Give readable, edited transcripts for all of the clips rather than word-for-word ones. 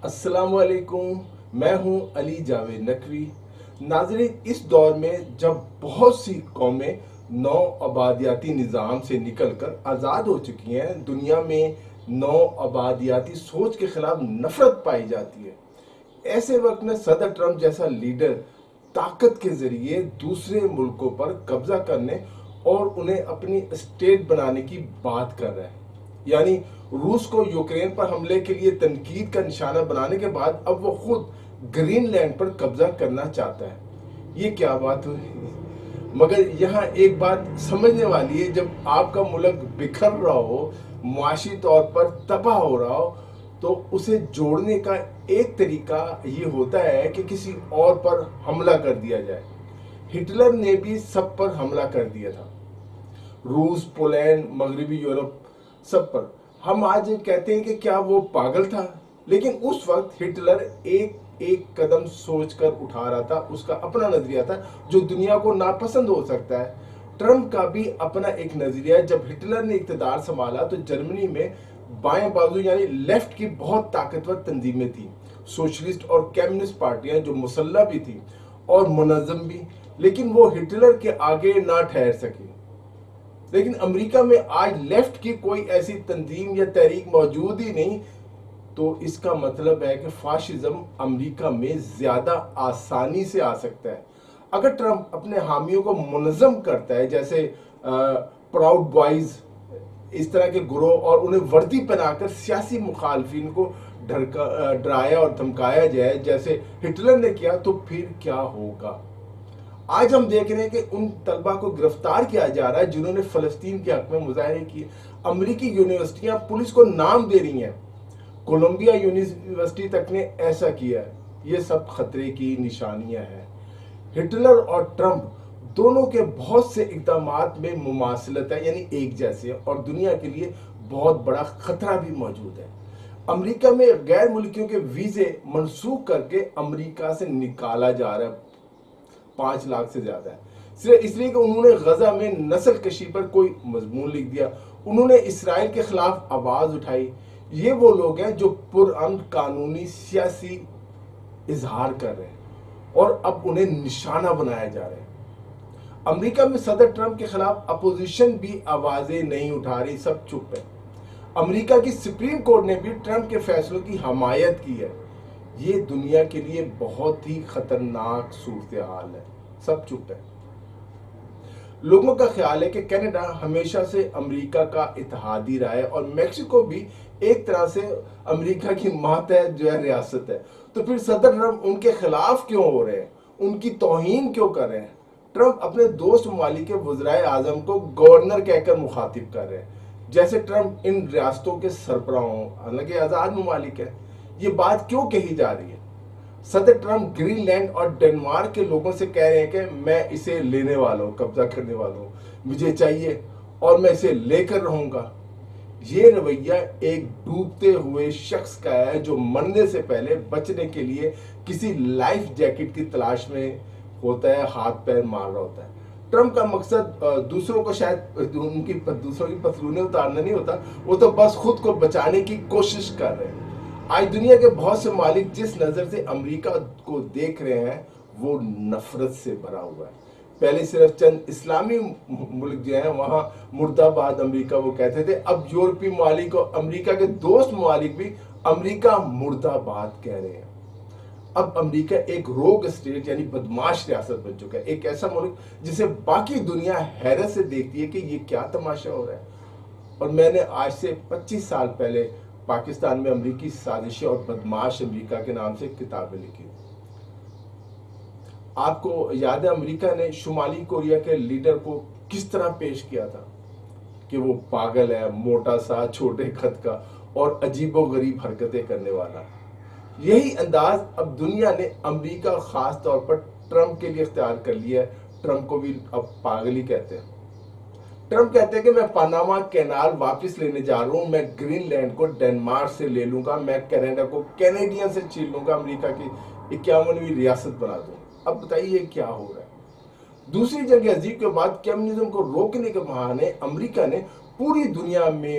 السلام علیکم، میں ہوں علی جاوید نقوی۔ ناظرین، اس دور میں جب بہت سی قومیں نو آبادیاتی نظام سے نکل کر آزاد ہو چکی ہیں، دنیا میں نو آبادیاتی سوچ کے خلاف نفرت پائی جاتی ہے۔ ایسے وقت میں صدر ٹرمپ جیسا لیڈر طاقت کے ذریعے دوسرے ملکوں پر قبضہ کرنے اور انہیں اپنی اسٹیٹ بنانے کی بات کر رہے ہیں۔ یعنی روس کو یوکرین پر حملے کے لیے تنقید کا نشانہ بنانے کے بعد اب وہ خود گرین لینڈ پر قبضہ کرنا چاہتا ہے۔ یہ کیا بات ہوئی؟ مگر یہاں ایک بات سمجھنے والی ہے، جب آپ کا ملک بکھر رہا ہو، معاشی طور پر تباہ ہو رہا ہو، تو اسے جوڑنے کا ایک طریقہ یہ ہوتا ہے کہ کسی اور پر حملہ کر دیا جائے۔ ہٹلر نے بھی سب پر حملہ کر دیا تھا، روس، پولینڈ، مغربی یورپ، سب پر۔ ہم آج کہتے ہیں کہ کیا وہ پاگل تھا؟ لیکن اس وقت ہٹلر ایک ایک قدم سوچ کر اٹھا رہا تھا، اس کا اپنا نظریہ تھا جو دنیا کو ناپسند ہو سکتا ہے۔ ٹرمپ کا بھی اپنا ایک نظریہ ہے۔ جب ہٹلر نے اقتدار سنبھالا تو جرمنی میں بائیں بازو یعنی لیفٹ کی بہت طاقتور تنظیمیں تھیں، سوشلسٹ اور کمیونسٹ پارٹیاں جو مسلح بھی تھیں اور منظم بھی، لیکن وہ ہٹلر کے آگے نہ ٹھہر سکی۔ لیکن امریکہ میں آج لیفٹ کی کوئی ایسی تنظیم یا تحریک موجود ہی نہیں، تو اس کا مطلب ہے کہ فاشزم امریکہ میں زیادہ آسانی سے آ سکتا ہے۔ اگر ٹرمپ اپنے حامیوں کو منظم کرتا ہے، جیسے پراؤڈ بوائز، اس طرح کے گروہ، اور انہیں وردی پہنا کر سیاسی مخالفین کو ڈرایا اور دھمکایا جائے جیسے ہٹلر نے کیا، تو پھر کیا ہوگا؟ آج ہم دیکھ رہے ہیں کہ ان طلبہ کو گرفتار کیا جا رہا ہے جنہوں نے فلسطین کے حق میں مظاہرے کیے۔ امریکی یونیورسٹیاں پولیس کو نام دے رہی ہیں، کولمبیا یونیورسٹی تک نے ایسا کیا ہے۔ یہ سب خطرے کی نشانیاں ہیں۔ ہٹلر اور ٹرمپ دونوں کے بہت سے اقدامات میں مماثلت ہے، یعنی ایک جیسے، اور دنیا کے لیے بہت بڑا خطرہ بھی موجود ہے۔ امریکہ میں غیر ملکیوں کے ویزے منسوخ کر کے امریکہ سے نکالا جا رہا ہے، 5 لاکھ سے زیادہ ہے، صرف اس لیے کہ انہوں نے غزہ میں نسل کشی پر کوئی مضمون لکھ دیا، انہوں نے اسرائیل کے خلاف آواز اٹھائی۔ یہ وہ لوگ ہیں جو پرامن قانونی سیاسی اظہار کر رہے ہیں اور اب انہیں نشانہ بنایا جا رہا ہے۔ امریکہ میں صدر ٹرمپ کے خلاف اپوزیشن بھی آوازیں نہیں اٹھا رہی، سب چپ ہے۔ امریکہ کی سپریم کورٹ نے بھی ٹرمپ کے فیصلوں کی حمایت کی ہے۔ یہ دنیا کے لیے بہت ہی خطرناک صورتحال ہے، سب چپ ہے۔ لوگوں کا خیال ہے کہ کینیڈا ہمیشہ سے امریکہ کا اتحادی رہا ہے اور میکسیکو بھی ایک طرح سے امریکہ کی ماتحت ریاست ہے۔ تو پھر صدر ٹرمپ ان کے خلاف کیوں ہو رہے ہیں؟ ان کی توہین کیوں کر رہے ہیں؟ ٹرمپ اپنے دوست ممالک کے وزرائے اعظم کو گورنر کہہ کر مخاطب کر رہے ہیں، جیسے ٹرمپ ان ریاستوں کے سربراہ ہوں، حالانکہ آزاد ممالک ہیں۔ یہ بات کیوں کہی جا رہی ہے؟ صدر ٹرمپ گرین لینڈ اور ڈنمارک کے لوگوں سے کہہ رہے ہیں کہ میں اسے لینے والا ہوں، قبضہ کرنے والا ہوں، مجھے چاہیے اور میں اسے لے کر رہوں گا۔ یہ رویہ ایک ڈوبتے ہوئے شخص کا ہے جو مرنے سے پہلے بچنے کے لیے کسی لائف جیکٹ کی تلاش میں ہوتا ہے، ہاتھ پیر مار رہا ہوتا ہے۔ ٹرمپ کا مقصد دوسروں کو شاید دوسروں کی پتلونیں اتارنا نہیں ہوتا، وہ تو بس خود کو بچانے کی کوشش کر رہے ہیں۔ آج دنیا کے بہت سے ممالک جس نظر سے امریکہ کو دیکھ رہے ہیں وہ نفرت سے بھرا ہوا ہے۔ پہلے صرف چند اسلامی ملک جو ہیں وہاں مرد آباد امریکہ وہ کہتے تھے، اب یورپی ممالک اور امریکہ کے دوست ممالک بھی امریکہ مرد آباد کہہ رہے ہیں۔ اب امریکہ ایک روگ اسٹیٹ یعنی بدماش ریاست بن چکا ہے، ایک ایسا ملک جسے باقی دنیا حیرت سے دیکھتی ہے کہ یہ کیا تماشا ہو رہا ہے۔ اور میں نے آج سے 25 سال پہلے پاکستان میں امریکی سازشیں اور بدماش امریکہ کے نام سے کتابیں لکھی۔ آپ کو یاد ہے امریکہ نے شمالی کوریا کے لیڈر کو کس طرح پیش کیا تھا کہ وہ پاگل ہے، موٹا سا، چھوٹے قد کا اور عجیب و غریب حرکتیں کرنے والا۔ یہی انداز اب دنیا نے امریکہ خاص طور پر ٹرمپ کے لیے اختیار کر لیا ہے۔ ٹرمپ کو بھی اب پاگل ہی کہتے ہیں۔ ٹرمپ کہتے ہیں کہ میں پاناما کینال واپس لینے جا رہا ہوں، میں گرین لینڈ کو ڈنمارک سے لے لوں گا، میں کینیڈا کو کینیڈین سے چھین لوں گا، امریکہ کی 51ویں ریاست بنا دوں۔ اب بتائیے کیا ہو رہا ہے؟ دوسری جنگ عظیم کے بعد کمیونزم کو روکنے کے بہانے امریکہ نے پوری دنیا میں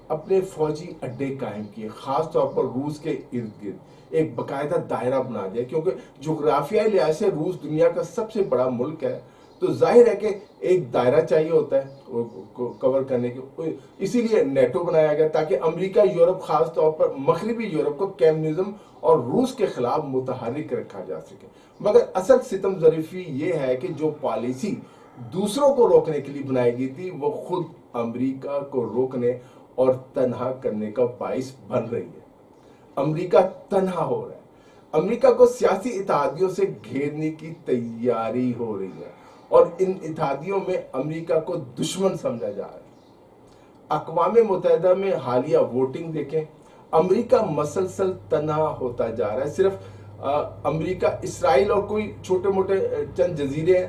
اپنے فوجی اڈے قائم کیے، خاص طور پر روس کے ارد گرد ایک باقاعدہ دائرہ بنا دیا، کیونکہ جغرافیائی لحاظ سے روس دنیا کا سب سے بڑا ملک ہے، تو ظاہر ہے کہ ایک دائرہ چاہیے ہوتا ہے کور کرنے کے، اسی لیے نیٹو بنایا گیا تاکہ امریکہ، یورپ، خاص طور پر مغربی یورپ کو کمیونزم اور روس کے خلاف متحرک رکھا جا سکے۔ مگر اصل ستم ظریفی یہ ہے کہ جو پالیسی دوسروں کو روکنے کے لیے بنائی گئی تھی وہ خود امریکہ کو روکنے اور تنہا کرنے کا باعث بن رہی ہے۔ امریکہ تنہا ہو رہا ہے، امریکہ کو سیاسی اتحادیوں سے گھیرنے کی تیاری ہو رہی ہے، اور ان اتحادیوں میں امریکہ کو دشمن سمجھا جا رہا ہے۔ اقوام متحدہ میں حالیہ ووٹنگ دیکھیں، امریکہ مسلسل تنہا ہوتا جا رہا ہے۔ صرف امریکہ، اسرائیل اور کوئی چھوٹے موٹے چند جزیرے ہیں،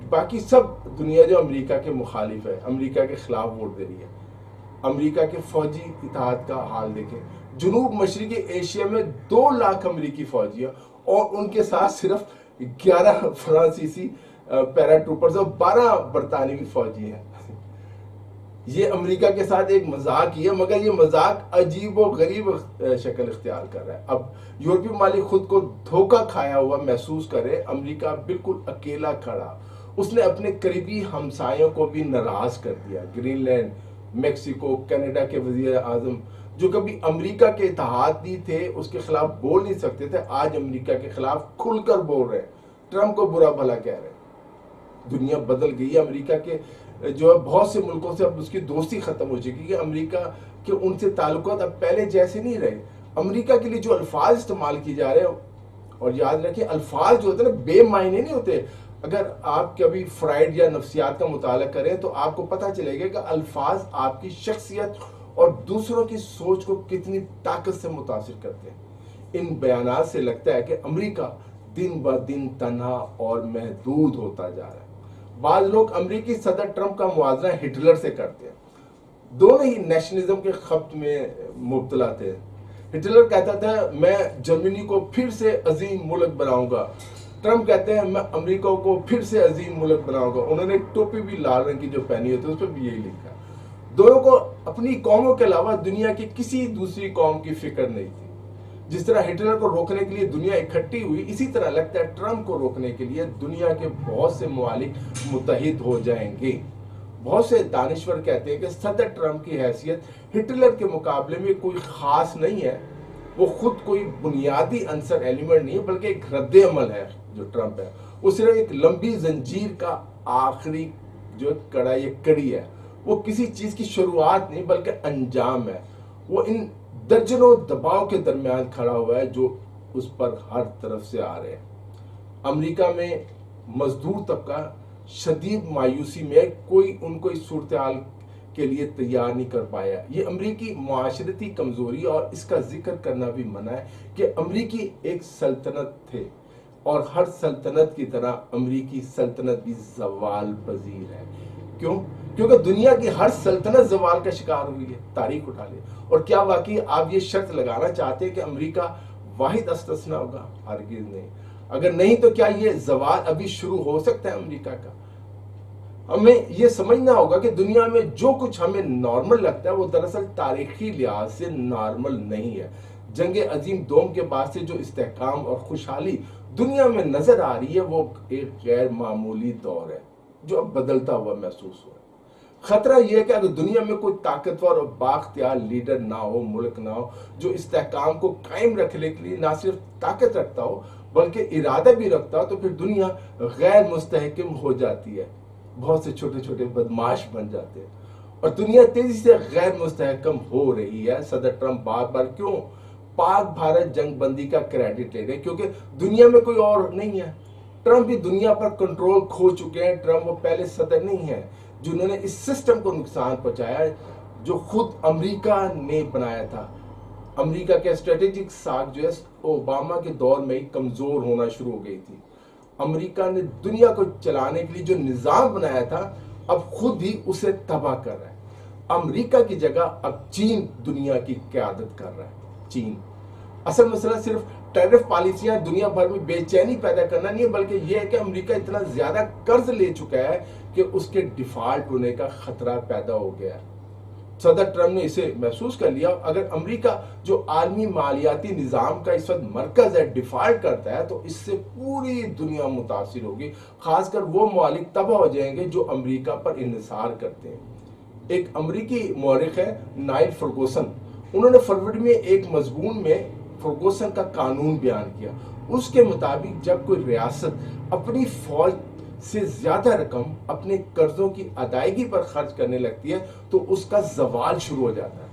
باقی سب دنیا جو امریکہ کے مخالف ہے، امریکہ کے خلاف ووٹ دے رہی ہے۔ امریکہ کے فوجی اتحاد کا حال دیکھیں، جنوب مشرقی ایشیا میں 2 لاکھ امریکی فوجی ہیں، اور ان کے ساتھ صرف 11 فرانسیسی پیرا ٹروپرز اور 12 برطانوی فوجی ہیں۔ یہ امریکہ کے ساتھ ایک مذاق ہی ہے، مگر یہ مذاق عجیب و غریب شکل اختیار کر رہا ہے۔ اب یورپی ممالک خود کو دھوکہ کھایا ہوا محسوس کرے، امریکہ بالکل اکیلا کھڑا، اس نے اپنے قریبی ہمسایوں کو بھی ناراض کر دیا۔ گرین لینڈ، میکسیکو، کینیڈا کے وزیر اعظم جو کبھی امریکہ کے اتحادی تھے، اس کے خلاف بول نہیں سکتے تھے، آج امریکہ کے خلاف کھل کر بول رہے ہیں، ٹرمپ کو برا بھلا کہہ رہے ہیں۔ دنیا بدل گئی ہے، امریکہ کے جو ہے بہت سے ملکوں سے اب اس کی دوستی ختم ہو چکی ہے، امریکہ کے ان سے تعلقات اب پہلے جیسے نہیں رہے۔ امریکہ کے لیے جو الفاظ استعمال کیے جا رہے ہیں، اور یاد رکھیں الفاظ جو ہوتے ہیں نا بے معنی نہیں ہوتے۔ اگر آپ کبھی فرائیڈ یا نفسیات کا مطالعہ کریں تو آپ کو پتہ چلے گا کہ الفاظ آپ کی شخصیت اور دوسروں کی سوچ کو کتنی طاقت سے متاثر کرتے ہیں۔ ان بیانات سے لگتا ہے کہ امریکہ دن بہ دن تنہا اور محدود ہوتا جا رہا ہے۔ بعض لوگ امریکی صدر ٹرمپ کا موازنہ ہٹلر سے کرتے ہیں، دونوں ہی نیشنلزم کے خبط میں مبتلا تھے۔ ہٹلر کہتا تھا میں جرمنی کو پھر سے عظیم ملک بناؤں گا، ٹرمپ کہتے ہیں میں امریکہ کو پھر سے عظیم ملک بناؤں گا۔ انہوں نے ٹوپی بھی لال رنگ کی جو پہنی ہوتی ہے اس پہ بھی یہی لکھا ہے۔ دونوں کو اپنی قوموں کے علاوہ دنیا کی کسی دوسری قوم کی فکر نہیں تھی۔ جس طرح ہٹلر کو روکنے کے لیے دنیا اکٹھی ہوئی، اسی طرح لگتا ہے ٹرمپ کو روکنے کے لیے دنیا کے بہت سے ممالک متحد ہو جائیں گے۔ بہت سے دانشور کہتے ہیں کہ صدر ٹرمپ کی حیثیت ہٹلر کے مقابلے میں کوئی خاص نہیں ہے، وہ خود کوئی بنیادی عنصر ایلیمنٹ نہیں ہے، بلکہ ایک رد عمل ہے جو ٹرمپ ہے، وہ صرف ایک لمبی زنجیر کا آخری جو کڑا یہ کڑی ہے، وہ کسی چیز کی شروعات نہیں بلکہ انجام ہے۔ وہ ان درجنوں دباؤ کے درمیان کھڑا ہوا ہے جو اس پر ہر طرف سے آ رہے ہیں۔ امریکہ میں مزدور طبقہ شدید مایوسی میں کوئی ان کو اس صورتحال کے لیے تیار نہیں کر پایا۔ یہ امریکی معاشرتی کمزوری اور اس کا ذکر کرنا بھی منع ہے کہ امریکی ایک سلطنت تھے، اور ہر سلطنت کی طرح امریکی سلطنت بھی زوال پذیر ہے۔ کیوں؟ کیونکہ دنیا کی ہر سلطنت زوال کا شکار ہوئی ہے۔ تاریخ اٹھا لے، اور کیا واقعی آپ یہ شرط لگانا چاہتے ہیں کہ امریکہ واحد استثناء ہوگا؟ ہرگز نہیں۔ اگر نہیں تو کیا یہ زوال ابھی شروع ہو سکتا ہے امریکہ کا؟ ہمیں یہ سمجھنا ہوگا کہ دنیا میں جو کچھ ہمیں نارمل لگتا ہے وہ دراصل تاریخی لحاظ سے نارمل نہیں ہے۔ جنگ عظیم دوم کے بعد سے جو استحکام اور خوشحالی دنیا میں نظر آ رہی ہے وہ ایک غیر معمولی دور ہے جو اب بدلتا ہوا محسوس ہو رہا ہے۔ خطرہ یہ ہے کہ اگر دنیا میں کوئی طاقتور اور بااختیار لیڈر نہ ہو، ملک نہ ہو جو استحکام کو قائم رکھنے کے لیے نہ صرف طاقت رکھتا ہو بلکہ ارادہ بھی رکھتا ہو، تو پھر دنیا غیر مستحکم ہو جاتی ہے، بہت سے چھوٹے چھوٹے بدماش بن جاتے ہیں، اور دنیا تیزی سے غیر مستحکم ہو رہی ہے۔ صدر ٹرمپ بار بار کیوں پاک بھارت جنگ بندی کا کریڈٹ لے رہے ہیں؟ کیونکہ دنیا میں کوئی اور نہیں ہے۔ ٹرمپ بھی دنیا پر کنٹرول کھو چکے ہیں۔ ٹرمپ وہ پہلے صدر نہیں ہے جنہوں نے اس سسٹم کو نقصان پہنچایا ہے جو خود امریکہ نے بنایا تھا۔ امریکہ کے اسٹریٹجک ساکھ جو ہے اوباما کے دور میں ہی کمزور ہونا شروع ہو گئی تھی۔ امریکہ نے دنیا کو چلانے کے لیے جو نظام بنایا تھا اب خود ہی اسے تباہ کر رہا ہے۔ امریکہ کی جگہ اب چین دنیا کی قیادت کر رہا ہے۔ چین اصل مسئلہ صرف ٹیرف پالیسیاں دنیا بھر میں بے چینی پیدا کرنا نہیں ہے، بلکہ یہ ہے کہ امریکہ اتنا زیادہ قرض لے چکا ہے کہ اس کے ڈیفالٹ ہونے کا خطرہ پیدا ہو گیا ہے۔ صدر ٹرمپ نے اسے محسوس کر لیا. اگر امریکہ جو عالمی مالیاتی نظام کا اس وقت مرکز ہے ڈیفالٹ کرتا ہے تو اس سے پوری دنیا متاثر ہوگی، خاص کر وہ ممالک تباہ ہو جائیں گے جو امریکہ پر انحصار کرتے ہیں. ایک امریکی مورخ ہے نائل فرگوسن، انہوں نے فروری میں ایک مضمون میں فرگوسن کا قانون بیان کیا. اس کے مطابق جب کوئی ریاست اپنی فوج سے زیادہ رقم اپنے قرضوں کی ادائیگی پر خرچ کرنے لگتی ہے تو اس کا زوال شروع ہو جاتا ہے.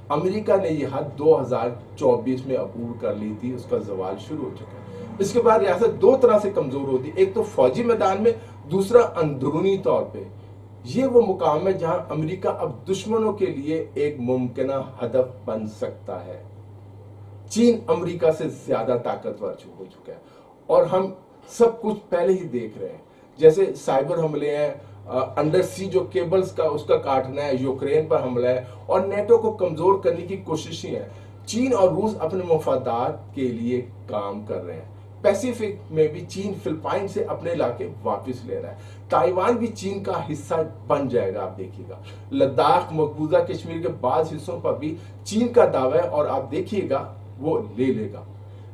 امریکہ نے یہ حد 2024 میں عبور کر لی تھی، اس کا زوال شروع ہو چکا ہے. اس کے بعد ریاست دو طرح سے کمزور ہوتی ہے، ایک تو فوجی میدان میں، دوسرا اندرونی طور پہ. یہ وہ مقام ہے جہاں امریکہ اب دشمنوں کے لیے ایک ممکنہ ہدف بن سکتا ہے. چین امریکہ سے زیادہ طاقتور ہو چکا ہے اور ہم سب کچھ پہلے ہی دیکھ رہے ہیں، جیسے سائبر حملے ہیں، انڈر سی جو کیبلز کا اس کا کاٹنا ہے، یوکرین پر حملہ ہے اور نیٹو کو کمزور کرنے کی کوششیں ہیں. چین اور روس اپنے مفادات کے لیے کام کر رہے ہیں. پیسیفک میں بھی چین فلپائن سے اپنے علاقے واپس لے رہا ہے. تائیوان بھی چین کا حصہ بن جائے گا، آپ دیکھیے گا. لداخ، مقبوضہ کشمیر کے بعض حصوں پر بھی چین کا دعویٰ ہے اور آپ دیکھیے گا وہ لے لے گا.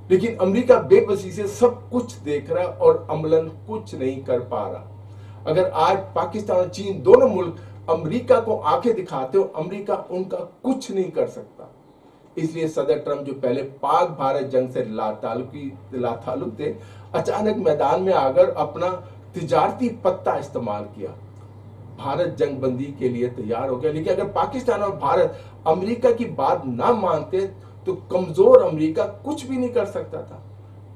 لیکن امریکہ بے بسی سے سب کچھ دیکھ رہا ہے اور عملاً کچھ نہیں کر پا رہا. اگر آج پاکستان اور چین دونوں ملک امریکہ کو آنکھیں دکھاتے ہو، امریکہ ان کا کچھ نہیں کر سکتا. اس لیے صدر ٹرمپ جو پہلے پاک بھارت جنگ سے لا تعلق تھے، اچانک میدان میں آ کر اپنا تجارتی پتہ استعمال کیا. بھارت جنگ بندی کے لیے تیار ہو گیا. لیکن اگر پاکستان اور بھارت امریکہ کی بات نہ مانتے تو کمزور امریکہ کچھ بھی نہیں کر سکتا تھا.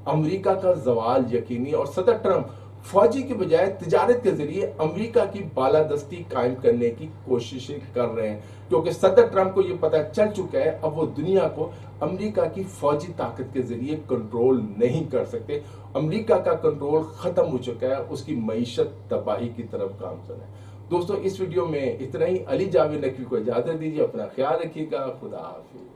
امریکہ کا زوال یقینی اور صدر ٹرمپ فوجی کے بجائے تجارت کے ذریعے امریکہ کی بالادستی قائم کرنے کی کوششیں کر رہے ہیں، کیونکہ صدر ٹرمپ کو یہ پتہ چل چکا ہے اب وہ دنیا کو امریکہ کی فوجی طاقت کے ذریعے کنٹرول نہیں کر سکتے. امریکہ کا کنٹرول ختم ہو چکا ہے، اس کی معیشت تباہی کی طرف گامزن ہے. دوستو اس ویڈیو میں اتنا ہی. علی جاوید نقوی کو اجازت دیجیے، اپنا خیال رکھیے گا. خدا حافظ.